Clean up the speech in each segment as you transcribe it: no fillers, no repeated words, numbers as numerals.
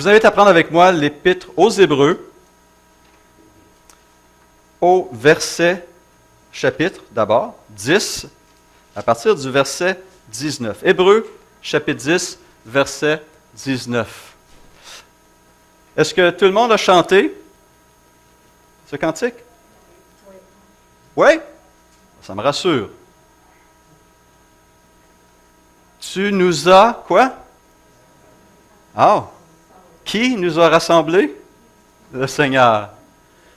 vous invite à prendre avec moi l'Épître aux Hébreux, au chapitre d'abord, 10, à partir du verset 19. Hébreux, chapitre 10, verset 19. Est-ce que tout le monde a chanté ce cantique? Oui? Ça me rassure. Tu nous as, quoi? Ah! Qui nous a rassemblés? Le Seigneur.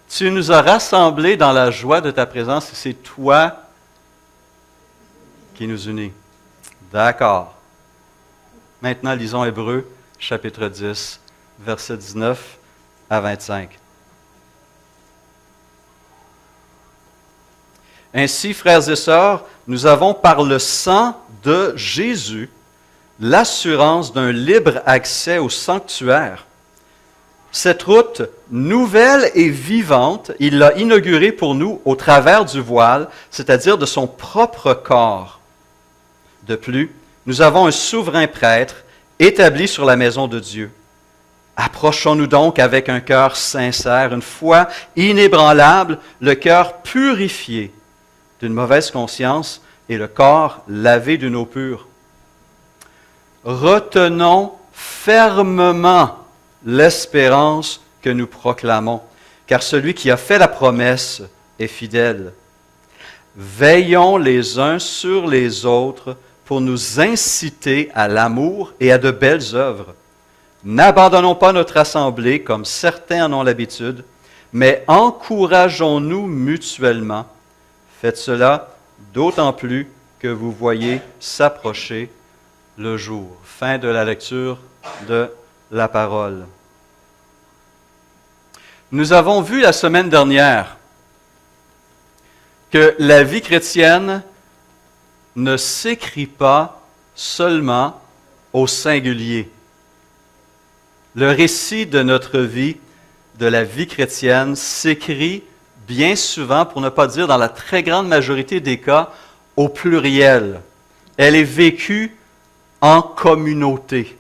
Tu nous as rassemblés dans la joie de ta présence et c'est toi qui nous unis. D'accord. Maintenant, lisons Hébreux, chapitre 10, versets 19 à 25. Ainsi, frères et sœurs, nous avons par le sang de Jésus l'assurance d'un libre accès au sanctuaire. Cette route nouvelle et vivante, il l'a inaugurée pour nous au travers du voile, c'est-à-dire de son propre corps. De plus, nous avons un souverain prêtre établi sur la maison de Dieu. Approchons-nous donc avec un cœur sincère, une foi inébranlable, le cœur purifié d'une mauvaise conscience et le corps lavé d'une eau pure. Retenons fermement l'espérance que nous proclamons, car celui qui a fait la promesse est fidèle. Veillons les uns sur les autres pour nous inciter à l'amour et à de belles œuvres. N'abandonnons pas notre assemblée comme certains en ont l'habitude, mais encourageons-nous mutuellement. Faites cela d'autant plus que vous voyez s'approcher le jour. Fin de la lecture de la parole. Nous avons vu la semaine dernière que la vie chrétienne ne s'écrit pas seulement au singulier. Le récit de notre vie, de la vie chrétienne, s'écrit bien souvent, pour ne pas dire dans la très grande majorité des cas, au pluriel. Elle est vécue en communauté,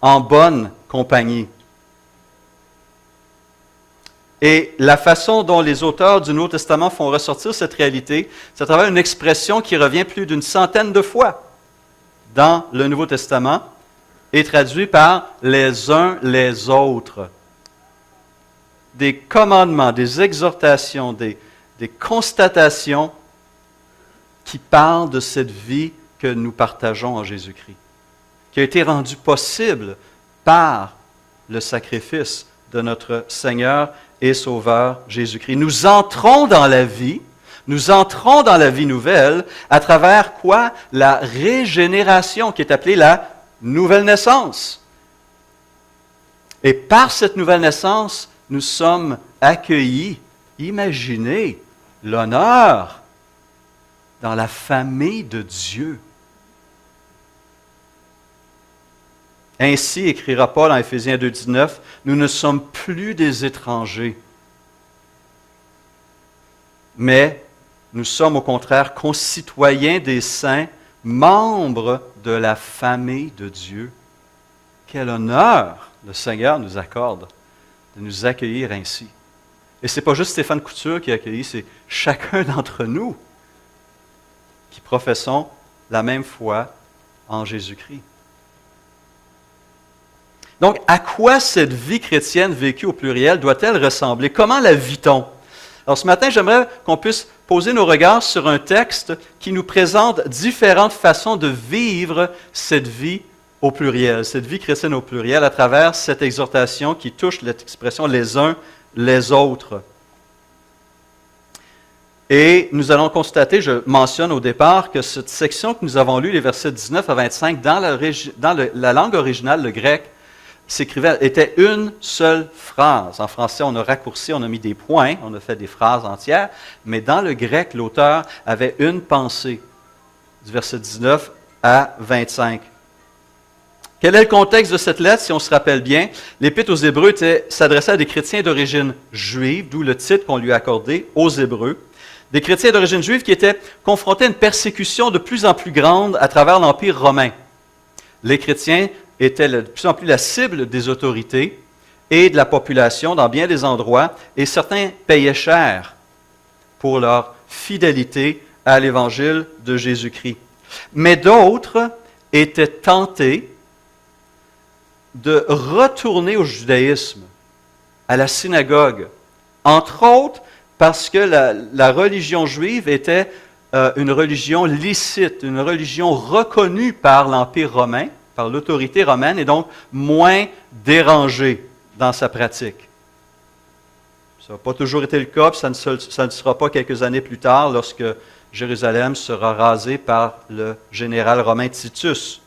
en bonne compagnie. Et la façon dont les auteurs du Nouveau Testament font ressortir cette réalité, c'est à travers une expression qui revient plus d'une centaine de fois dans le Nouveau Testament et traduit par « les uns les autres ». Des commandements, des exhortations, des constatations qui parlent de cette vie que nous partageons en Jésus-Christ, qui a été rendue possible par le sacrifice de notre Seigneur et Sauveur Jésus-Christ. Nous entrons dans la vie nouvelle à travers quoi? La régénération, qui est appelée la nouvelle naissance. Et par cette nouvelle naissance, nous sommes accueillis, imaginez l'honneur dans la famille de Dieu. Ainsi, écrira Paul en Éphésiens 2,19, nous ne sommes plus des étrangers, mais nous sommes au contraire concitoyens des saints, membres de la famille de Dieu. Quel honneur le Seigneur nous accorde de nous accueillir ainsi. Et ce n'est pas juste Stéphane Couture qui a accueilli, c'est chacun d'entre nous qui professons la même foi en Jésus-Christ. Donc, à quoi cette vie chrétienne vécue au pluriel doit-elle ressembler? Comment la vit-on? Alors, ce matin, j'aimerais qu'on puisse poser nos regards sur un texte qui nous présente différentes façons de vivre cette vie au pluriel, cette vie chrétienne au pluriel, à travers cette exhortation qui touche l'expression « les uns les autres ». Et nous allons constater, je mentionne au départ, que cette section que nous avons lue, les versets 19 à 25, dans la langue originale, le grec, était une seule phrase. En français, on a raccourci, on a mis des points, on a fait des phrases entières, mais dans le grec, l'auteur avait une pensée, du verset 19 à 25. Quel est le contexte de cette lettre, si on se rappelle bien? L'Épître aux Hébreux s'adressait à des chrétiens d'origine juive, d'où le titre qu'on lui a accordé, aux Hébreux. Des chrétiens d'origine juive qui étaient confrontés à une persécution de plus en plus grande à travers l'Empire romain. Les chrétiens était de plus en plus la cible des autorités et de la population dans bien des endroits, et certains payaient cher pour leur fidélité à l'Évangile de Jésus-Christ. Mais d'autres étaient tentés de retourner au judaïsme, à la synagogue, entre autres parce que la religion juive était une religion licite, une religion reconnue par l'Empire romain, par l'autorité romaine, et donc moins dérangée dans sa pratique. Ça n'a pas toujours été le cas, puis ça ne sera pas quelques années plus tard lorsque Jérusalem sera rasée par le général romain Titus.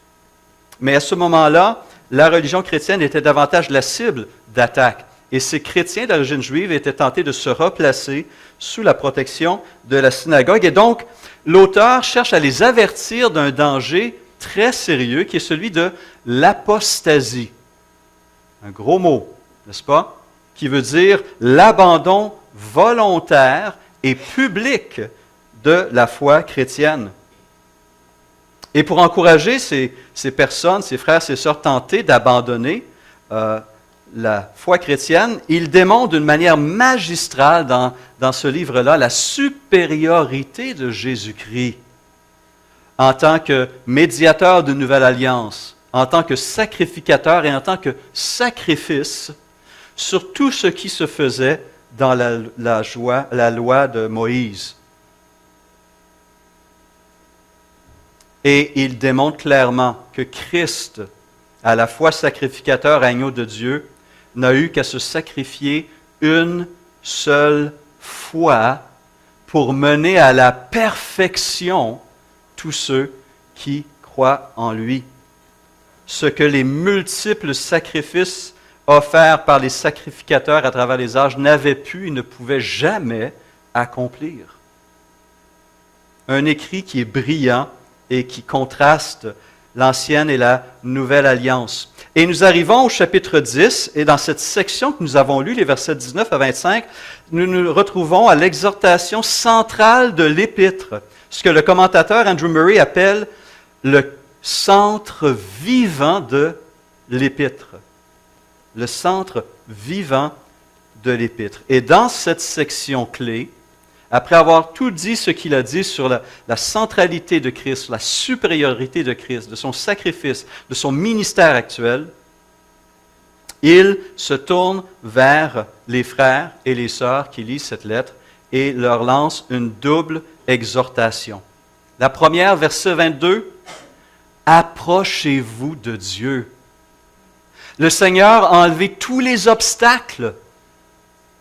Mais à ce moment-là, la religion chrétienne était davantage la cible d'attaque. Et ces chrétiens d'origine juive étaient tentés de se replacer sous la protection de la synagogue. Et donc, l'auteur cherche à les avertir d'un danger très sérieux qui est celui de l'apostasie. Un gros mot, n'est-ce pas? Qui veut dire l'abandon volontaire et public de la foi chrétienne. Et pour encourager ces personnes, ces frères, ces sœurs tentés d'abandonner la foi chrétienne, il démontre d'une manière magistrale dans ce livre-là la supériorité de Jésus-Christ en tant que médiateur d'une nouvelle alliance, en tant que sacrificateur et en tant que sacrifice sur tout ce qui se faisait dans la loi de Moïse. Et il démontre clairement que Christ, à la fois sacrificateur et agneau de Dieu, n'a eu qu'à se sacrifier une seule fois pour mener à la perfection tous ceux qui croient en lui. Ce que les multiples sacrifices offerts par les sacrificateurs à travers les âges n'avaient pu et ne pouvaient jamais accomplir. Un écrit qui est brillant et qui contraste l'ancienne et la nouvelle alliance. Et nous arrivons au chapitre 10, et dans cette section que nous avons lue, les versets 19 à 25, nous nous retrouvons à l'exhortation centrale de l'Épître, ce que le commentateur Andrew Murray appelle le centre vivant de l'Épître. Le centre vivant de l'Épître. Et dans cette section clé, après avoir tout dit ce qu'il a dit sur la centralité de Christ, la supériorité de Christ, de son sacrifice, de son ministère actuel, il se tourne vers les frères et les sœurs qui lisent cette lettre et leur lance une double exhortation. La première, verset 22, « Approchez-vous de Dieu. » Le Seigneur a enlevé tous les obstacles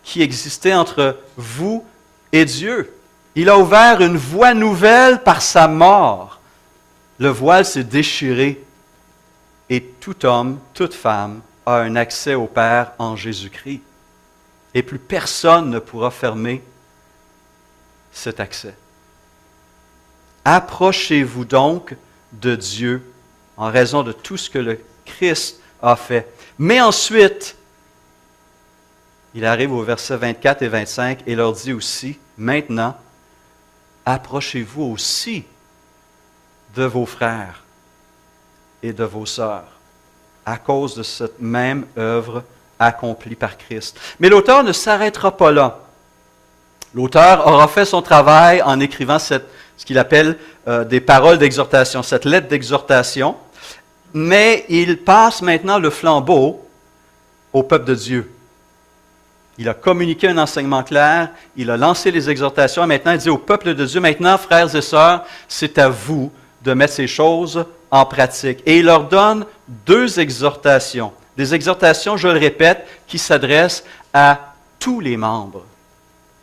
qui existaient entre vous et Dieu. Il a ouvert une voie nouvelle par sa mort. Le voile s'est déchiré et tout homme, toute femme a un accès au Père en Jésus-Christ. Et plus personne ne pourra fermer cet accès. Approchez-vous donc de Dieu en raison de tout ce que le Christ a fait. Mais ensuite, il arrive au verset 24 et 25 et leur dit aussi, maintenant, approchez-vous aussi de vos frères et de vos sœurs à cause de cette même œuvre accomplie par Christ. Mais l'auteur ne s'arrêtera pas là. L'auteur aura fait son travail en écrivant ce qu'il appelle des paroles d'exhortation, cette lettre d'exhortation, mais il passe maintenant le flambeau au peuple de Dieu. Il a communiqué un enseignement clair, il a lancé les exhortations, et maintenant il dit au peuple de Dieu, maintenant, frères et sœurs, c'est à vous de mettre ces choses en pratique. Et il leur donne deux exhortations. Des exhortations, je le répète, qui s'adressent à tous les membres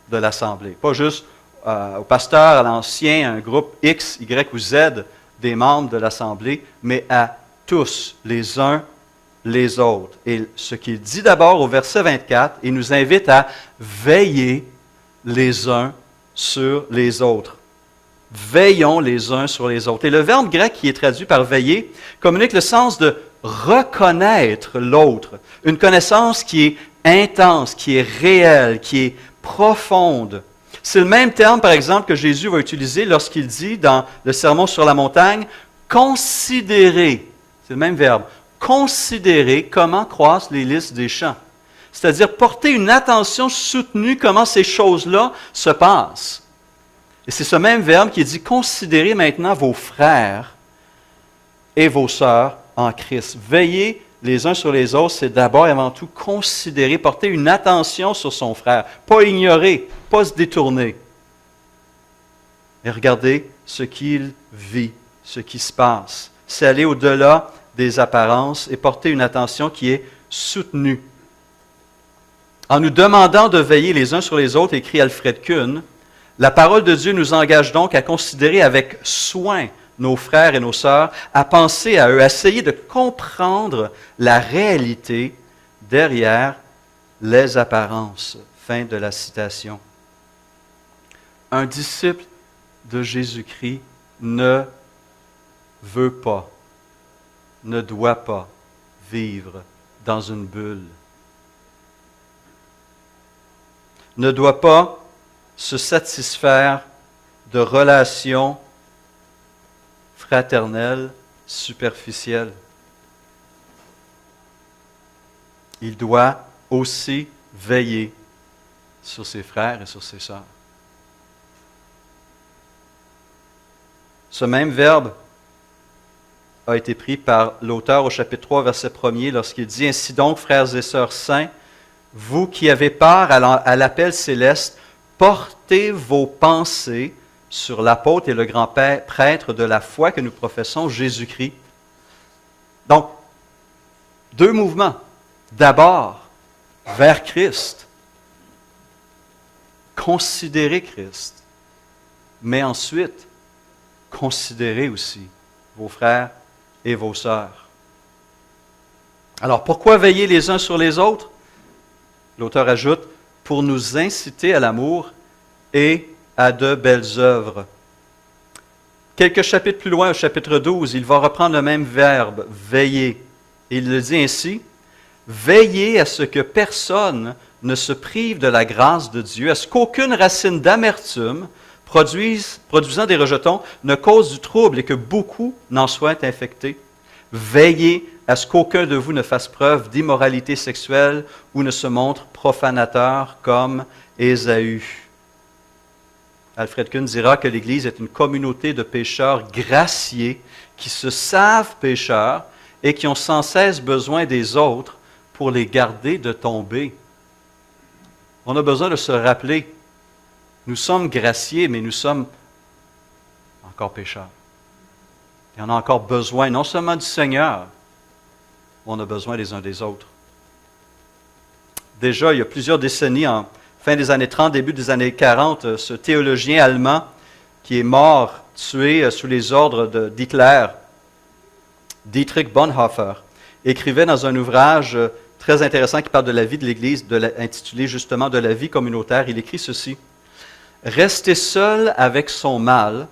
de l'Assemblée. Pas juste au pasteur, à l'ancien, un groupe X, Y ou Z des membres de l'Assemblée, mais à tous, les uns les autres. Et ce qu'il dit d'abord au verset 24, il nous invite à veiller les uns sur les autres. Veillons les uns sur les autres. Et le verbe grec qui est traduit par veiller communique le sens de reconnaître l'autre. Une connaissance qui est intense, qui est réelle, qui est profonde. C'est le même terme, par exemple, que Jésus va utiliser lorsqu'il dit dans le Sermon sur la montagne, considérer. C'est le même verbe. considérer comment croissent les lys des champs. C'est-à-dire porter une attention soutenue comment ces choses-là se passent. Et c'est ce même verbe qui dit « Considérez maintenant vos frères et vos sœurs en Christ ». Veillez les uns sur les autres, c'est d'abord et avant tout considérer, porter une attention sur son frère, pas ignorer, pas se détourner. Et regardez ce qu'il vit, ce qui se passe. C'est aller au-delà des apparences et porter une attention qui est soutenue. En nous demandant de veiller les uns sur les autres, écrit Alfred Kuhn, la parole de Dieu nous engage donc à considérer avec soin nos frères et nos sœurs, à penser à eux, à essayer de comprendre la réalité derrière les apparences. Fin de la citation. Un disciple de Jésus-Christ ne veut pas, ne doit pas vivre dans une bulle. Ne doit pas se satisfaire de relations fraternelles superficielles. Il doit aussi veiller sur ses frères et sur ses sœurs. Ce même verbe a été pris par l'auteur au chapitre 3, verset 1er, lorsqu'il dit « Ainsi donc, frères et sœurs saints, vous qui avez part à l'appel céleste, portez vos pensées sur l'apôtre et le grand prêtre de la foi que nous professons, Jésus-Christ. » Donc, deux mouvements. D'abord, vers Christ. Considérez Christ. Mais ensuite, considérez aussi vos frères et vos sœurs. Alors, pourquoi veiller les uns sur les autres? L'auteur ajoute, pour nous inciter à l'amour et à de belles œuvres. Quelques chapitres plus loin, au chapitre 12, il va reprendre le même verbe, veiller. Et il le dit ainsi, « Veillez à ce que personne ne se prive de la grâce de Dieu, à ce qu'aucune racine d'amertume produisant des rejetons ne cause du trouble et que beaucoup n'en soient infectés. Veillez à ce qu'aucun de vous ne fasse preuve d'immoralité sexuelle ou ne se montre profanateur comme Ésaü. » Alfred Kuhn dira que l'Église est une communauté de pécheurs graciés qui se savent pécheurs et qui ont sans cesse besoin des autres pour les garder de tomber. On a besoin de se rappeler, nous sommes graciés, mais nous sommes encore pécheurs. Et on a encore besoin non seulement du Seigneur, on a besoin les uns des autres. Déjà, il y a plusieurs décennies, en fin des années 30, début des années 40, ce théologien allemand qui est mort, tué sous les ordres d'Hitler, Dietrich Bonhoeffer, écrivait dans un ouvrage très intéressant qui parle de la vie de l'Église, intitulé justement « De la vie communautaire ». Il écrit ceci, « Rester seul avec son mal,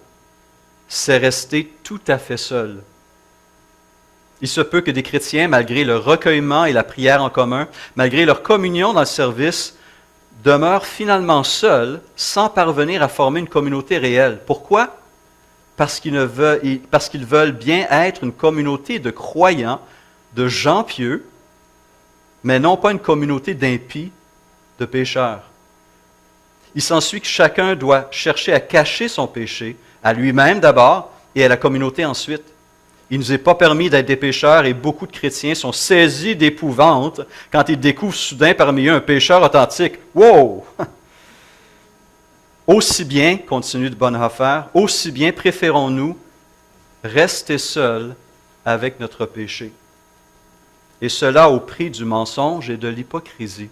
c'est rester tout à fait seul. Il se peut que des chrétiens, malgré leur recueillement et la prière en commun, malgré leur communion dans le service, demeurent finalement seuls sans parvenir à former une communauté réelle. Pourquoi? Parce qu'ils veulent bien être une communauté de croyants, de gens pieux, mais non pas une communauté d'impies, de pécheurs. Il s'ensuit que chacun doit chercher à cacher son péché, à lui-même d'abord et à la communauté ensuite. Il ne nous est pas permis d'être des pécheurs et beaucoup de chrétiens sont saisis d'épouvante quand ils découvrent soudain parmi eux un pécheur authentique. Wow! Aussi bien, continue de Bonhoeffer, aussi bien préférons-nous rester seuls avec notre péché. Et cela au prix du mensonge et de l'hypocrisie.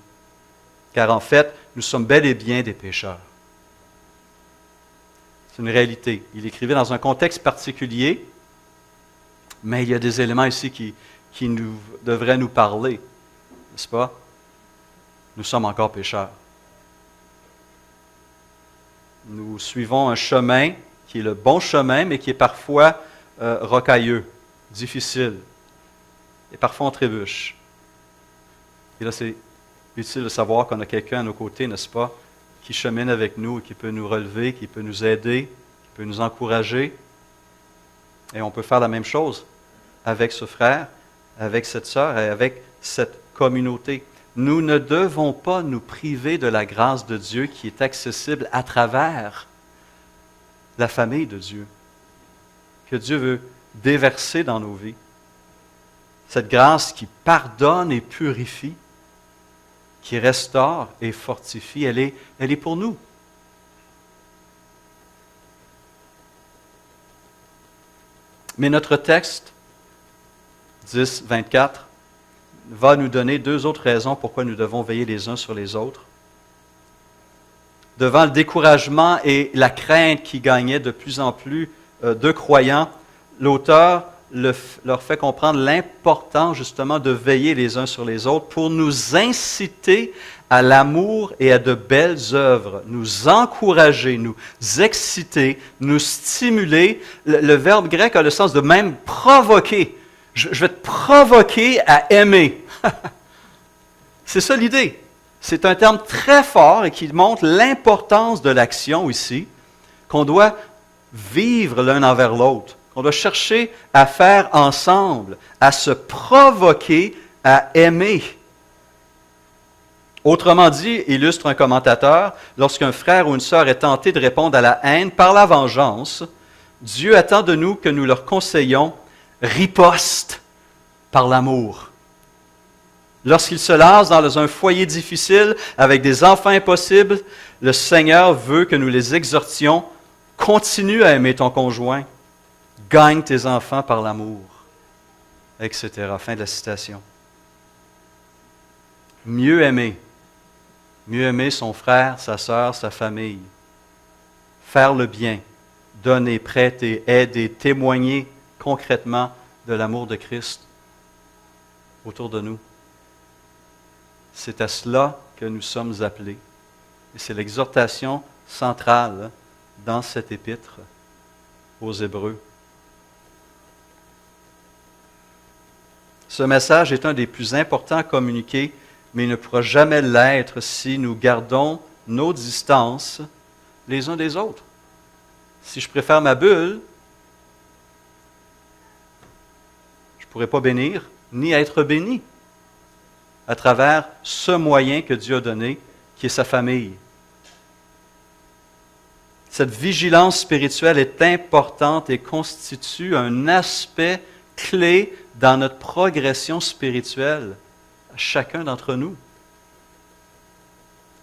Car en fait, nous sommes bel et bien des pécheurs. C'est une réalité. Il écrivait dans un contexte particulier, mais il y a des éléments ici qui devraient nous parler, n'est-ce pas? Nous sommes encore pécheurs. Nous suivons un chemin qui est le bon chemin, mais qui est parfois rocailleux, difficile. Et parfois on trébuche. Et là, c'est utile de savoir qu'on a quelqu'un à nos côtés, n'est-ce pas, qui chemine avec nous et qui peut nous relever, qui peut nous aider, qui peut nous encourager. Et on peut faire la même chose avec ce frère, avec cette sœur et avec cette communauté. Nous ne devons pas nous priver de la grâce de Dieu qui est accessible à travers la famille de Dieu, que Dieu veut déverser dans nos vies. Cette grâce qui pardonne et purifie, qui restaure et fortifie, elle est pour nous. Mais notre texte, 10, 24, va nous donner deux autres raisons pourquoi nous devons veiller les uns sur les autres. Devant le découragement et la crainte qui gagnaient de plus en plus de croyants, l'auteur leur fait comprendre l'importance justement de veiller les uns sur les autres pour nous inciter à l'amour et à de belles œuvres, nous encourager, nous exciter, nous stimuler. Le verbe grec a le sens de même provoquer. Je vais te provoquer à aimer. C'est ça l'idée. C'est un terme très fort et qui montre l'importance de l'action ici, qu'on doit vivre l'un envers l'autre, qu'on doit chercher à faire ensemble, à se provoquer à aimer. Autrement dit, illustre un commentateur, lorsqu'un frère ou une sœur est tenté de répondre à la haine par la vengeance, Dieu attend de nous que nous leur conseillions riposte par l'amour. Lorsqu'ils se lancent dans un foyer difficile avec des enfants impossibles, le Seigneur veut que nous les exhortions. Continue à aimer ton conjoint. Gagne tes enfants par l'amour. Etc. Fin de la citation. Mieux aimer. Mieux aimer son frère, sa sœur, sa famille. Faire le bien. Donner, prêter, aider, témoigner concrètement de l'amour de Christ autour de nous. C'est à cela que nous sommes appelés. Et c'est l'exhortation centrale dans cette épître aux Hébreux. Ce message est un des plus importants à communiquer, mais il ne pourra jamais l'être si nous gardons nos distances les uns des autres. Si je préfère ma bulle, je ne pourrai pas bénir ni être béni à travers ce moyen que Dieu a donné, qui est sa famille. Cette vigilance spirituelle est importante et constitue un aspect clé dans notre progression spirituelle, à chacun d'entre nous.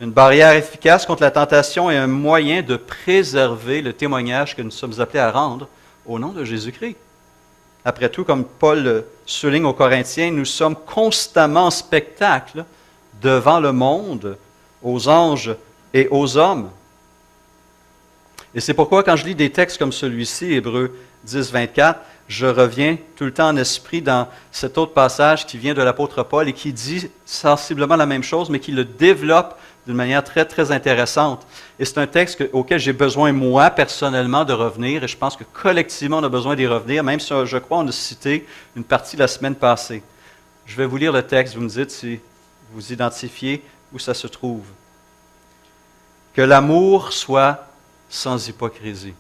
Une barrière efficace contre la tentation est un moyen de préserver le témoignage que nous sommes appelés à rendre au nom de Jésus-Christ. Après tout, comme Paul le souligne aux Corinthiens, nous sommes constamment en spectacle devant le monde, aux anges et aux hommes. Et c'est pourquoi quand je lis des textes comme celui-ci, Hébreux 10, 24, je reviens tout le temps en esprit dans cet autre passage qui vient de l'apôtre Paul et qui dit sensiblement la même chose, mais qui le développe d'une manière très, très intéressante. Et c'est un texte auquel j'ai besoin, moi, personnellement, de revenir, et je pense que collectivement, on a besoin d'y revenir, même si, je crois, on a cité une partie la semaine passée. Je vais vous lire le texte, vous me dites si vous identifiez où ça se trouve. Que l'amour soit sans hypocrisie.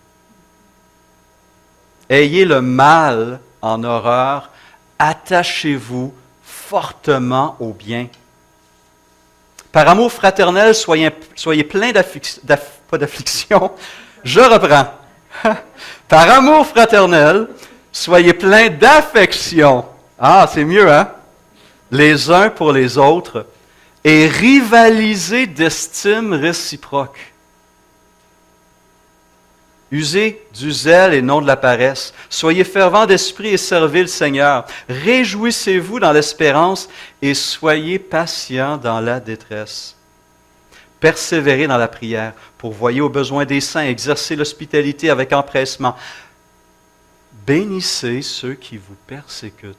Ayez le mal en horreur, attachez-vous fortement au bien. Par amour fraternel, soyez pleins d'affliction. Je reprends. Par amour fraternel, soyez pleins d'affection. Ah, c'est mieux, hein? Les uns pour les autres. Et rivalisez d'estime réciproque. Usez du zèle et non de la paresse. Soyez fervents d'esprit et servez le Seigneur. Réjouissez-vous dans l'espérance et soyez patients dans la détresse. Persévérez dans la prière, pourvoyez aux besoins des saints, exercez l'hospitalité avec empressement. Bénissez ceux qui vous persécutent.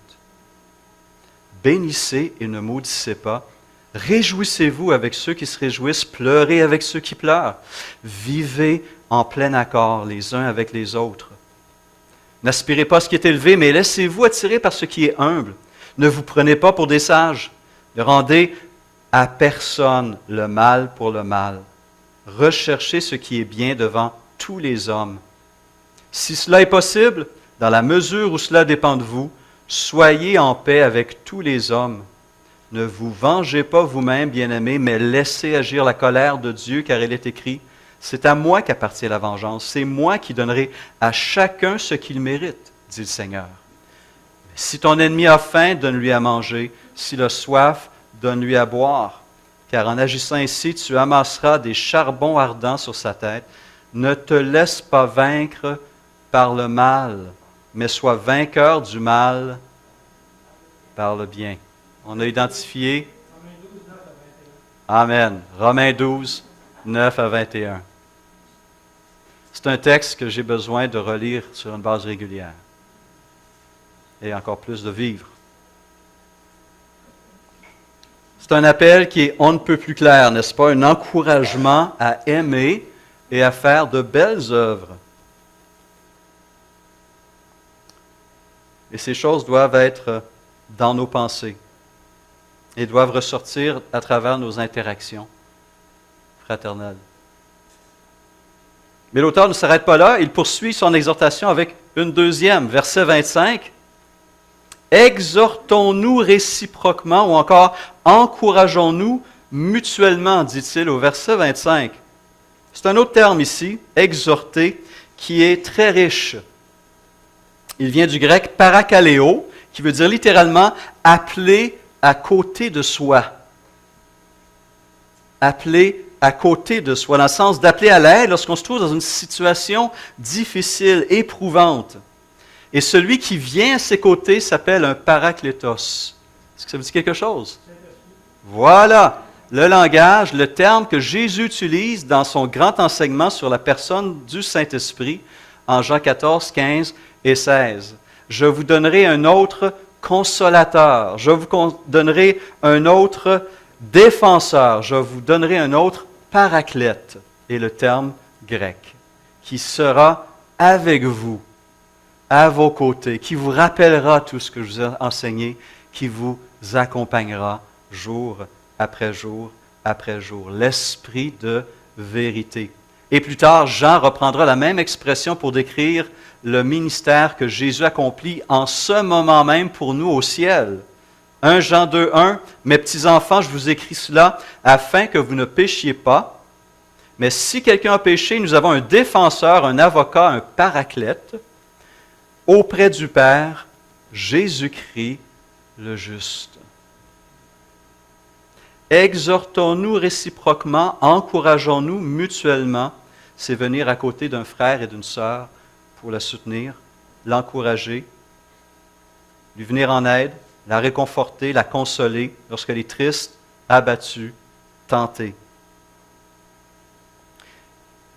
Bénissez et ne maudissez pas. Réjouissez-vous avec ceux qui se réjouissent, pleurez avec ceux qui pleurent. Vivez en plein accord les uns avec les autres. N'aspirez pas à ce qui est élevé, mais laissez-vous attirer par ce qui est humble. Ne vous prenez pas pour des sages. Ne rendez à personne le mal pour le mal. Recherchez ce qui est bien devant tous les hommes. Si cela est possible, dans la mesure où cela dépend de vous, Soyez en paix avec tous les hommes. Ne vous vengez pas vous-même, bien-aimés, mais laissez agir la colère de Dieu, car il est écrit, « C'est à moi qu'appartient la vengeance, c'est moi qui donnerai à chacun ce qu'il mérite, dit le Seigneur. Si ton ennemi a faim, donne-lui à manger, s'il a soif, donne-lui à boire, car en agissant ainsi, tu amasseras des charbons ardents sur sa tête. Ne te laisse pas vaincre par le mal, mais sois vainqueur du mal par le bien. » On a identifié. Amen. Romains 12, 9 à 21. C'est un texte que j'ai besoin de relire sur une base régulière. Et encore plus de vivre. C'est un appel qui est on ne peut plus clair, n'est-ce pas? Un encouragement à aimer et à faire de belles œuvres. Et ces choses doivent être dans nos pensées et doivent ressortir à travers nos interactions fraternelles. Mais l'auteur ne s'arrête pas là, il poursuit son exhortation avec une deuxième, verset 25. « Exhortons-nous réciproquement » ou encore « encourageons-nous mutuellement », dit-il au verset 25. C'est un autre terme ici, « exhorter », qui est très riche. Il vient du grec « parakaleo », qui veut dire littéralement « appeler à côté de soi ». Appeler à côté de soi, dans le sens d'appeler à l'aide lorsqu'on se trouve dans une situation difficile, éprouvante. Et celui qui vient à ses côtés s'appelle un paraklétos. Est-ce que ça vous dit quelque chose? Voilà le langage, le terme que Jésus utilise dans son grand enseignement sur la personne du Saint-Esprit en Jean 14, 15 et 16. Je vous donnerai un autre consolateur, je vous donnerai un autre défenseur, je vous donnerai un autre paraclète, est le terme grec, qui sera avec vous, à vos côtés, qui vous rappellera tout ce que je vous ai enseigné, qui vous accompagnera jour après jour après jour. L'esprit de vérité. Et plus tard, Jean reprendra la même expression pour décrire le ministère que Jésus accomplit en ce moment même pour nous au ciel. 1 Jean 2, 1, « Mes petits-enfants, je vous écris cela afin que vous ne péchiez pas. Mais si quelqu'un a péché, nous avons un défenseur, un avocat, un paraclète, auprès du Père, Jésus-Christ le juste. » Exhortons-nous réciproquement, encourageons-nous mutuellement. C'est venir à côté d'un frère et d'une sœur pour la soutenir, l'encourager, lui venir en aide, la réconforter, la consoler lorsqu'elle est triste, abattue, tentée.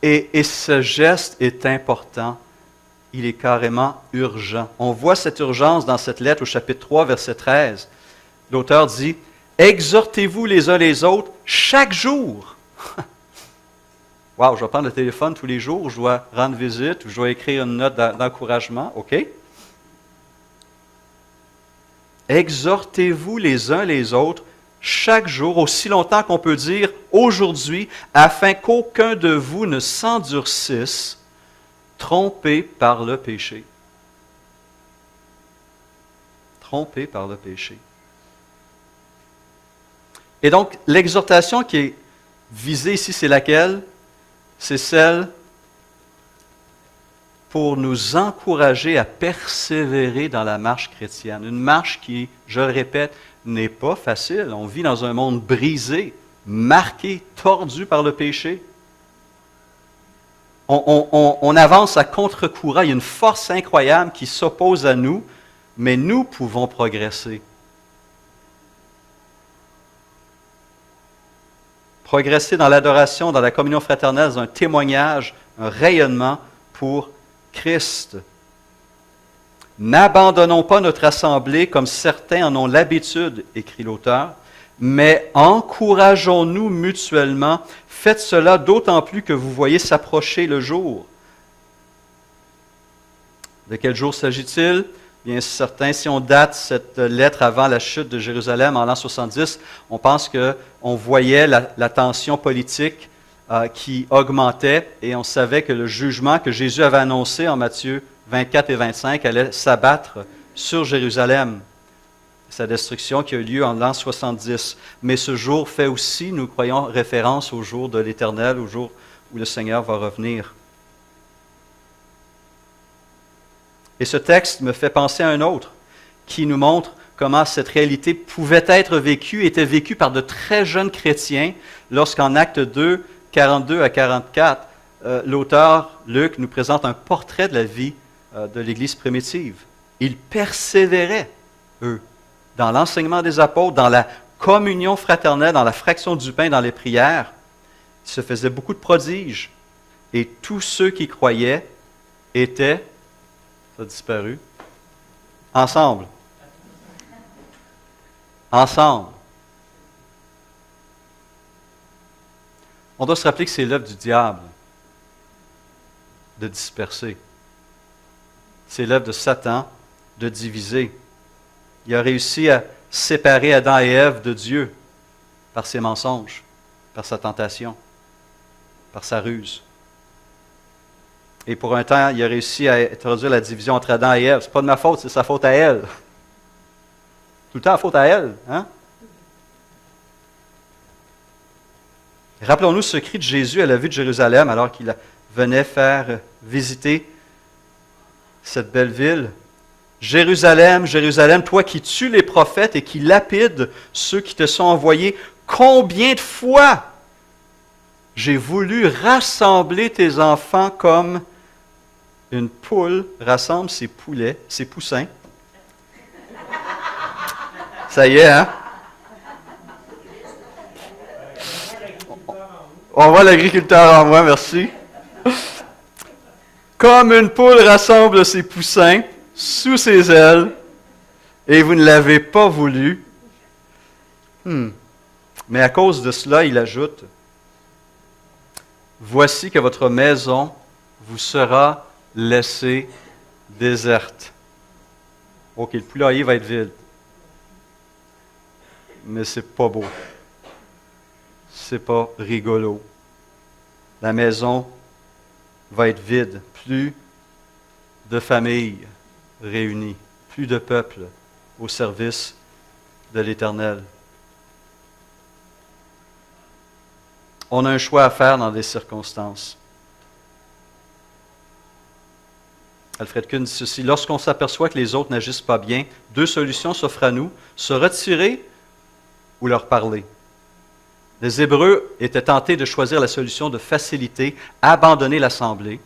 Et ce geste est important. Il est carrément urgent. On voit cette urgence dans cette lettre au chapitre 3, verset 13. L'auteur dit « Exhortez-vous les uns les autres chaque jour. » Wow, je vais prendre le téléphone tous les jours, je dois rendre visite, ou je dois écrire une note d'encouragement. OK? Exhortez-vous les uns les autres chaque jour, aussi longtemps qu'on peut dire aujourd'hui, afin qu'aucun de vous ne s'endurcisse, trompé par le péché. Trompé par le péché. Et donc, l'exhortation qui est visée ici, c'est laquelle? C'est celle pour nous encourager à persévérer dans la marche chrétienne. Une marche qui, je le répète, n'est pas facile. On vit dans un monde brisé, marqué, tordu par le péché. On avance à contre-courant. Il y a une force incroyable qui s'oppose à nous, mais nous pouvons progresser. Progresser dans l'adoration, dans la communion fraternelle, dans un témoignage, un rayonnement pour Christ. N'abandonnons pas notre assemblée comme certains en ont l'habitude, écrit l'auteur, mais encourageons-nous mutuellement. Faites cela d'autant plus que vous voyez s'approcher le jour. De quel jour s'agit-il? Bien certain, si on date cette lettre avant la chute de Jérusalem en l'an 70, on pense qu'on voyait la tension politique qui augmentait et on savait que le jugement que Jésus avait annoncé en Matthieu 24 et 25 allait s'abattre sur Jérusalem, sa destruction qui a eu lieu en l'an 70. Mais ce jour fait aussi, nous croyons, référence au jour de l'Éternel, au jour où le Seigneur va revenir. Et ce texte me fait penser à un autre qui nous montre comment cette réalité pouvait être vécue, était vécue par de très jeunes chrétiens lorsqu'en Actes 2, 42 à 44, l'auteur Luc nous présente un portrait de la vie de l'Église primitive. Ils persévéraient, eux, dans l'enseignement des apôtres, dans la communion fraternelle, dans la fraction du pain, dans les prières. Il se faisait beaucoup de prodiges. Et tous ceux qui croyaient étaient, ça a disparu, ensemble. Ensemble. On doit se rappeler que c'est l'œuvre du diable de disperser. C'est l'œuvre de Satan de diviser. Il a réussi à séparer Adam et Ève de Dieu par ses mensonges, par sa tentation, par sa ruse. Et pour un temps, il a réussi à introduire la division entre Adam et Ève. Ce n'est pas de ma faute, c'est sa faute à elle. Tout le temps la faute à elle. Hein? Rappelons-nous ce cri de Jésus à la vue de Jérusalem alors qu'il venait faire visiter cette belle ville. Jérusalem, Jérusalem, toi qui tues les prophètes et qui lapides ceux qui te sont envoyés, combien de fois j'ai voulu rassembler tes enfants comme une poule rassemble ses poulets, ses poussins. Ça y est, hein? On voit l'agriculteur en moi, merci. Comme une poule rassemble ses poussins sous ses ailes, et vous ne l'avez pas voulu. Mais à cause de cela, il ajoute, voici que votre maison vous sera laissée déserte. Ok, le poulailler va être vide. Mais c'est pas beau. C'est pas rigolo. La maison va être vide. Plus de familles réunies. Plus de peuple au service de l'Éternel. On a un choix à faire dans des circonstances. Alfred Kuhn dit ceci, lorsqu'on s'aperçoit que les autres n'agissent pas bien, deux solutions s'offrent à nous, se retirer ou leur parler. Les Hébreux étaient tentés de choisir la solution de facilité, abandonner l'assemblée,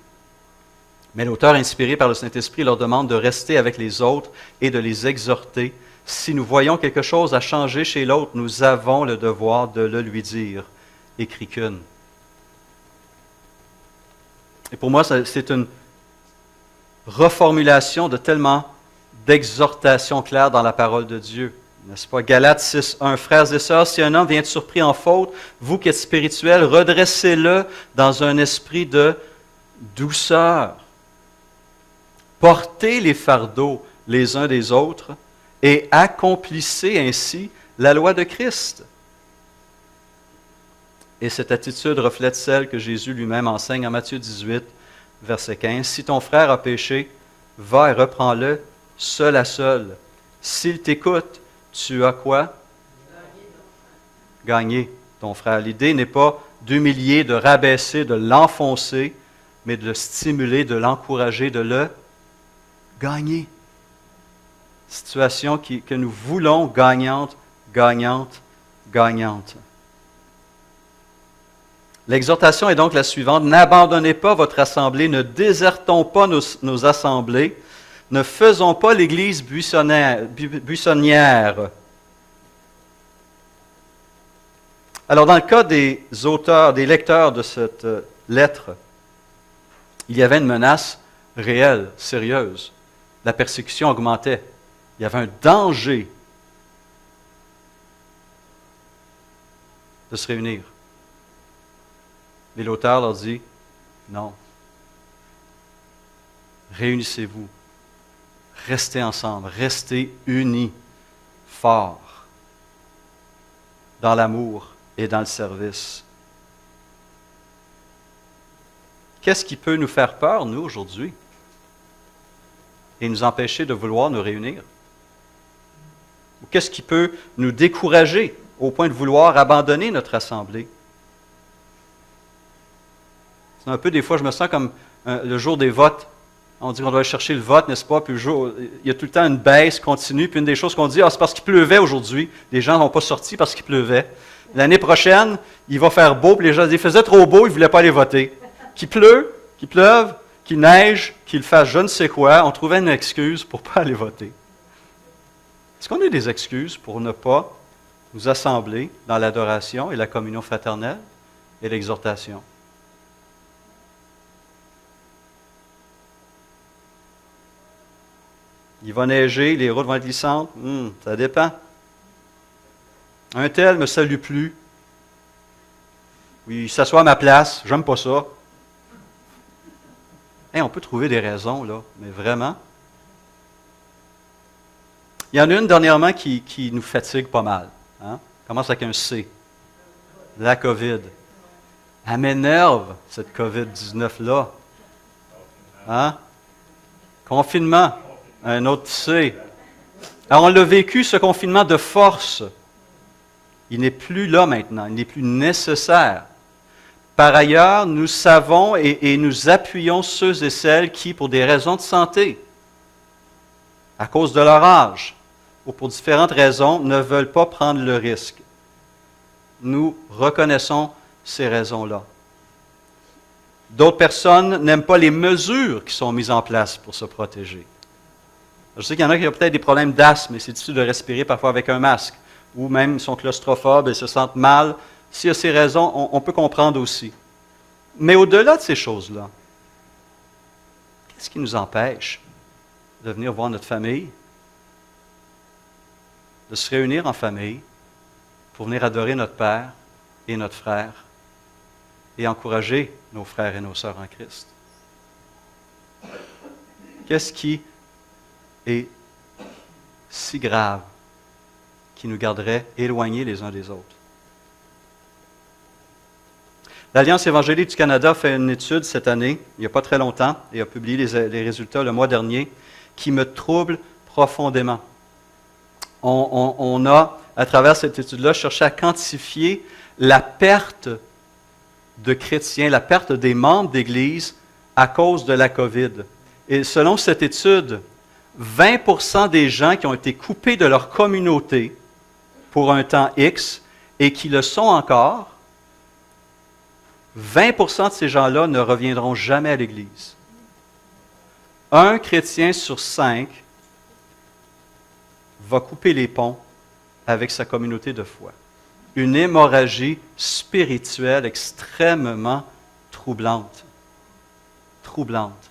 mais l'auteur, inspiré par le Saint-Esprit, leur demande de rester avec les autres et de les exhorter. Si nous voyons quelque chose à changer chez l'autre, nous avons le devoir de le lui dire, écrit Kuhn. Et pour moi, c'est une reformulation de tellement d'exhortations claires dans la parole de Dieu. N'est-ce pas? Galates 6.1. Frères et sœurs, si un homme vient surpris en faute, vous qui êtes spirituels, redressez-le dans un esprit de douceur. Portez les fardeaux les uns des autres et accomplissez ainsi la loi de Christ. Et cette attitude reflète celle que Jésus lui-même enseigne en Matthieu 18, verset 15. Si ton frère a péché, va et reprends-le seul à seul. S'il t'écoute, tu as quoi? Gagner ton frère. L'idée n'est pas d'humilier, de rabaisser, de l'enfoncer, mais de le stimuler, de l'encourager, de le gagner. Situation que nous voulons gagnante, gagnante, gagnante. L'exhortation est donc la suivante. N'abandonnez pas votre assemblée, ne désertons pas nos assemblées, ne faisons pas l'Église buissonnière. Alors, dans le cas des auteurs, des lecteurs de cette lettre, il y avait une menace réelle, sérieuse. La persécution augmentait. Il y avait un danger de se réunir. Mais l'auteur leur dit, non. Réunissez-vous. Restez ensemble. Restez unis, forts, dans l'amour et dans le service. Qu'est-ce qui peut nous faire peur, nous, aujourd'hui? et nous empêcher de vouloir nous réunir? Ou qu'est-ce qui peut nous décourager au point de vouloir abandonner notre assemblée? C'est un peu, des fois, je me sens comme le jour des votes. On dit qu'on doit aller chercher le vote, n'est-ce pas? Puis le jour, il y a tout le temps une baisse continue. Puis une des choses qu'on dit, c'est parce qu'il pleuvait aujourd'hui. Les gens n'ont pas sorti parce qu'il pleuvait. L'année prochaine, il va faire beau. Puis les gens disent, il faisait trop beau, ils ne voulaient pas aller voter. Qu'il pleuve, qu'il neige, qu'il fasse je ne sais quoi, on trouvait une excuse pour ne pas aller voter. Est-ce qu'on a des excuses pour ne pas nous assembler dans l'adoration et la communion fraternelle et l'exhortation? Il va neiger, les routes vont être glissantes. Ça dépend. Un tel ne me salue plus. Oui, il s'assoit à ma place. J'aime pas ça. Hey, on peut trouver des raisons, là, mais vraiment. Il y en a une dernièrement qui nous fatigue pas mal. Hein? Commence avec un C. La COVID. Elle m'énerve, cette COVID-19-là. Hein? Confinement. Un autre C. Alors, on l'a vécu, ce confinement de force. Il n'est plus là maintenant. Il n'est plus nécessaire. Par ailleurs, nous savons et nous appuyons ceux et celles qui, pour des raisons de santé, à cause de leur âge, ou pour différentes raisons, ne veulent pas prendre le risque. Nous reconnaissons ces raisons-là. D'autres personnes n'aiment pas les mesures qui sont mises en place pour se protéger. Je sais qu'il y en a qui ont peut-être des problèmes d'asthme, et c'est difficile de respirer parfois avec un masque, ou même ils sont claustrophobes et se sentent mal. S'il y a ces raisons, on peut comprendre aussi. Mais au-delà de ces choses-là, qu'est-ce qui nous empêche de venir voir notre famille, de se réunir en famille pour venir adorer notre Père et notre frère et encourager nos frères et nos sœurs en Christ? Qu'est-ce qui est si grave qui nous garderait éloignés les uns des autres? L'Alliance évangélique du Canada a fait une étude cette année, il n'y a pas très longtemps, et a publié les résultats le mois dernier, qui me troublent profondément. On a, à travers cette étude-là, cherché à quantifier la perte de chrétiens, la perte des membres d'Église à cause de la COVID. Et selon cette étude, 20% des gens qui ont été coupés de leur communauté pour un temps X et qui le sont encore, 20% de ces gens-là ne reviendront jamais à l'Église. Un chrétien sur 5 va couper les ponts avec sa communauté de foi. Une hémorragie spirituelle extrêmement troublante. Troublante.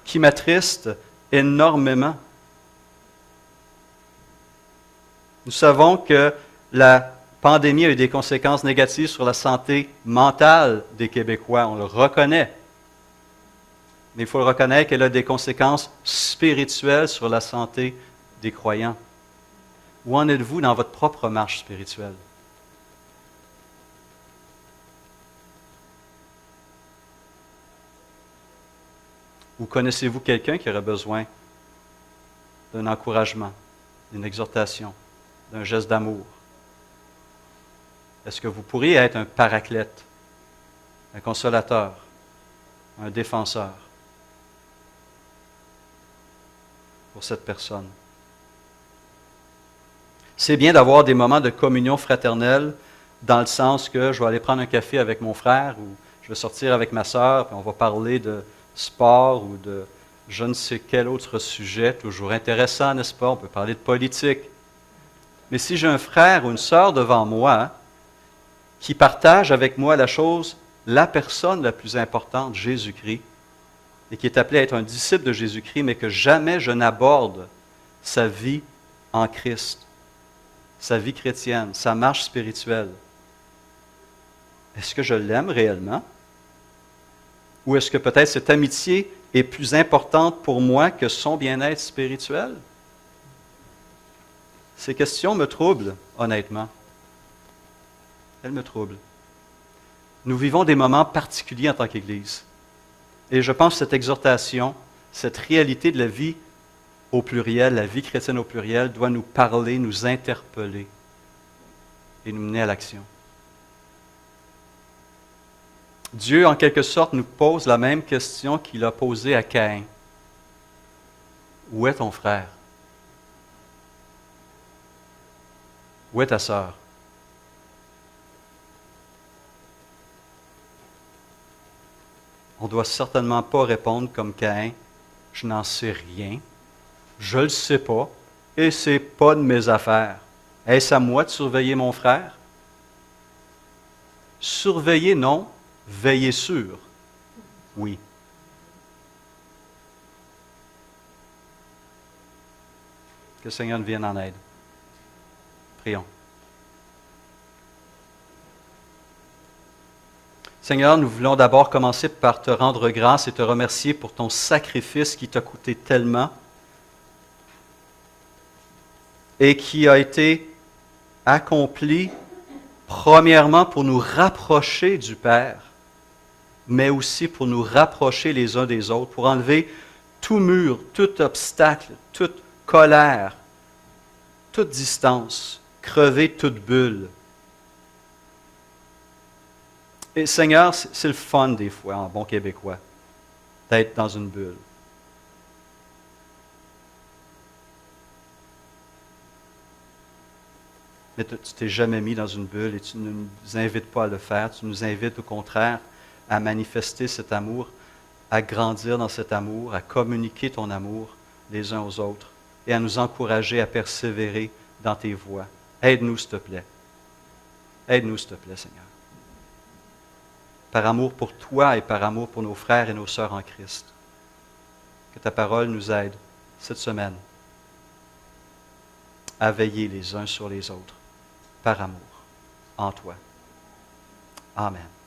Qui m'attriste énormément. Nous savons que la pandémie a eu des conséquences négatives sur la santé mentale des Québécois. On le reconnaît. Mais il faut le reconnaître qu'elle a des conséquences spirituelles sur la santé des croyants. Où en êtes-vous dans votre propre marche spirituelle? Ou connaissez-vous quelqu'un qui aurait besoin d'un encouragement, d'une exhortation, d'un geste d'amour? Est-ce que vous pourriez être un paraclète, un consolateur, un défenseur pour cette personne? C'est bien d'avoir des moments de communion fraternelle dans le sens que je vais aller prendre un café avec mon frère ou je vais sortir avec ma sœur et on va parler de sport ou de je ne sais quel autre sujet, toujours intéressant, n'est-ce pas? On peut parler de politique. Mais si j'ai un frère ou une sœur devant moi qui partage avec moi la personne la plus importante, Jésus-Christ, et qui est appelé à être un disciple de Jésus-Christ, mais que jamais je n'aborde sa vie en Christ, sa vie chrétienne, sa marche spirituelle. Est-ce que je l'aime réellement? Ou est-ce que peut-être cette amitié est plus importante pour moi que son bien-être spirituel? Ces questions me troublent, honnêtement. Elles me troublent. Nous vivons des moments particuliers en tant qu'Église. Et je pense que cette exhortation cette réalité de la vie au pluriel, la vie chrétienne au pluriel, doit nous parler, nous interpeller et nous mener à l'action. Dieu, en quelque sorte, nous pose la même question qu'il a posée à Caïn. Où est ton frère? Où est ta sœur? On ne doit certainement pas répondre comme Caïn, je n'en sais rien, je ne le sais pas, et ce n'est pas de mes affaires. Est-ce à moi de surveiller mon frère? Surveiller, non. Veiller sûr, oui. Que le Seigneur nous vienne en aide. Prions. Seigneur, nous voulons d'abord commencer par te rendre grâce et te remercier pour ton sacrifice qui t'a coûté tellement et qui a été accompli premièrement pour nous rapprocher du Père, mais aussi pour nous rapprocher les uns des autres, pour enlever tout mur, tout obstacle, toute colère, toute distance, crever toute bulle. Et Seigneur, c'est le fun des fois, en bon québécois, d'être dans une bulle. Mais tu t'es jamais mis dans une bulle et tu ne nous invites pas à le faire, tu nous invites au contraire à manifester cet amour, à grandir dans cet amour, à communiquer ton amour les uns aux autres et à nous encourager à persévérer dans tes voies. Aide-nous, s'il te plaît. Aide-nous, s'il te plaît, Seigneur. Par amour pour toi et par amour pour nos frères et nos sœurs en Christ. Que ta parole nous aide cette semaine à veiller les uns sur les autres par amour en toi. Amen.